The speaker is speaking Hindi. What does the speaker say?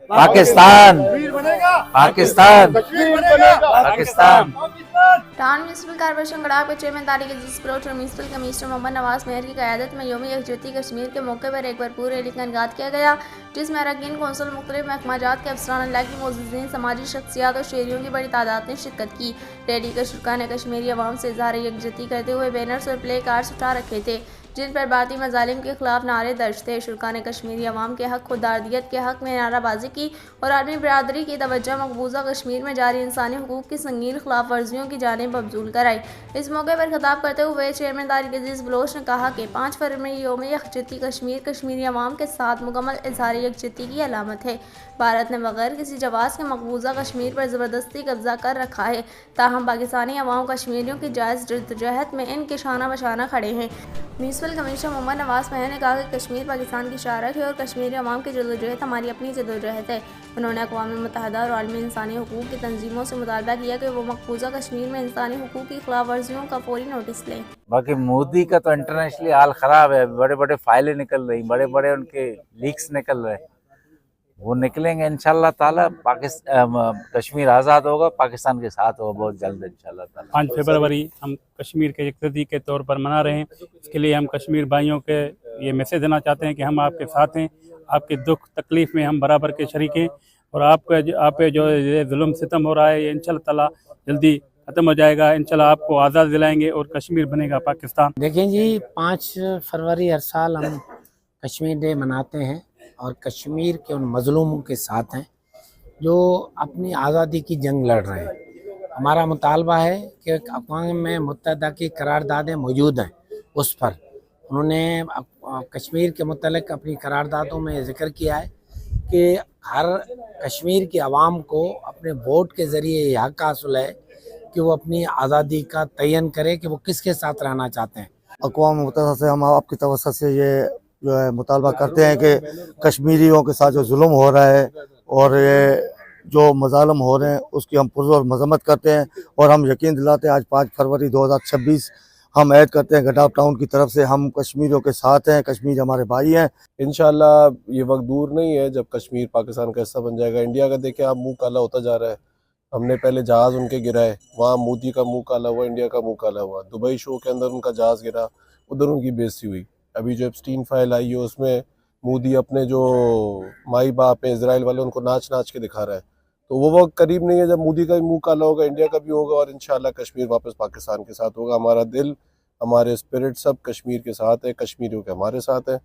Pakistan Pakistan Pakistan. Town municipal corporation Garha के चेयरमैन तारिक अजीज बलोच और म्यूनसिपल कमिश्नर मोहम्मद नवाज मेहर की क़यादत में यौम यकजहती कश्मीर के मौके पर एक भरपूर रैली का इनेकाद किया गया, जिसमें अरकान कौंसिल, मुख्तलिफ महकमाजात के अफसरान इलाक़ाई मोअज़्ज़िज़ीन, समाजी शख्सियात और शहरियों की बड़ी तादाद ने शिरकत की। रैली के शुरा ने कश्मीरी अवाम से इज़हार यकजहती करते हुए बैनर्स और प्ले कार्ड्स उठा रखे थे, जिन पर भारतीय मज़ालिम के खिलाफ नारे दर्ज थे। शुरा ने कश्मीरी अवाम के हक़ खुददारियत के हक़ में नाराबाजी की और आलमी बरादरी की तवज्जो मकबूजा कश्मीर में जारी इंसानी हुकूक की संगीन खिलाफ वर्जियों की जानिब मबजूल कराई। इस मौके पर खिताब करते हुए चेयरमैन तारिक अजीज बलोच ने कहा कि 5 फरवरी यौम यकजहती कश्मीर कश्मीरी अवाम के साथ मुकम्मल इज़हार यकजहती की अलामत है। भारत ने बगैर किसी जवाज़ के मकबूजा कश्मीर पर ज़बरदस्ती कब्जा कर रखा है, ताहम पाकिस्तानी अवाम कश्मीरियों की जायज़ जद्दोजहद में इनके शाना बशाना खड़े हैं। म्यूनसिपल कमिश्नर मोहम्मद नवाज मेहर ने कहा कि कश्मीर पाकिस्तान की शारक है और कश्मीरी अवाम की जद्दोजहद हमारी अपनी जद्दोजहद है। उन्होंने अक़वाम मुत्तहिदा और आलमी इंसानी हुकूक की तंजीमों से मुतालबा किया कि वो मकबूजा कश्मीर में इंसानी हुकूक की खिलाफ वर्जियों का फौरी नोटिस लें। बाकी मोदी का तो इंटरनेशनली हाल खराब है, बड़े बड़े फाइलें निकल रही, बड़े बड़े उनके लीक्स निकल रहे, वो निकलेंगे इंशाल्लाह ताला। कश्मीर आज़ाद होगा, पाकिस्तान के साथ होगा बहुत जल्द इंशाल्लाह ताला। 5 फरवरी हम कश्मीर के यकजहती के तौर पर मना रहे हैं। इसके लिए हम कश्मीर भाइयों के ये मैसेज देना चाहते हैं कि हम आपके साथ हैं, आपके दुख तकलीफ़ में हम बराबर के शरीक हैं और आप पे जो ये जुल्म सितम हो रहा है ये इंशाल्लाह ताला जल्दी ख़त्म हो जाएगा। इंशाल्लाह आपको आज़ाद दिलाएंगे और कश्मीर बनेगा पाकिस्तान। देखें जी, 5 फरवरी हर साल हम कश्मीर डे मनाते हैं और कश्मीर के उन मज़लूमों के साथ हैं जो अपनी आज़ादी की जंग लड़ रहे हैं। हमारा मुतालबा है कि अक़वाम मुत्तहिदा की करारदादें मौजूद हैं, उस पर उन्होंने कश्मीर के मुतल्लिक़ अपनी करारदादों में ज़िक्र किया है कि हर कश्मीर की आवाम को अपने वोट के ज़रिए यह हक़ हासिल है कि वो अपनी आज़ादी का तयन करे कि वो किसके साथ रहना चाहते हैं। अक़वाम मुत्तहिदा से हम आपकी तवज्जो से ये जो है मुतालबा करते हैं कि कश्मीरियों के साथ जो जुल्म हो रहा है और ये जो मज़ालम हो रहे हैं उसकी हम पुरज़ोर मज़म्मत करते हैं और हम यकीन दिलाते हैं आज 5 फरवरी 2026 हम ऐड करते हैं गडाफ टाउन की तरफ से हम कश्मीरियों के साथ हैं, कश्मीर हमारे भाई हैं। इंशाल्लाह ये वक्त दूर नहीं है जब कश्मीर पाकिस्तान का हिस्सा बन जाएगा। इंडिया का देखें आप मुंह काला होता जा रहा है। हमने पहले जहाज़ उनके गिराए, वहाँ मोदी का मुंह काला हुआ, इंडिया का मुंह काला हुआ। दुबई शो के अंदर उनका जहाज़ गिरा, उधर उनकी बेइज्जती हुई। अभी जो एप्स्टीन फाइल आई है उसमें मोदी अपने जो माई बाप हैं इजराइल वाले उनको नाच नाच के दिखा रहा है। तो वो वक्त करीब नहीं है जब मोदी का भी मुंह काला होगा, इंडिया का भी होगा और इंशाल्लाह कश्मीर वापस पाकिस्तान के साथ होगा। हमारा दिल, हमारे स्पिरिट सब कश्मीर के साथ है, कश्मीरियों के हमारे साथ है।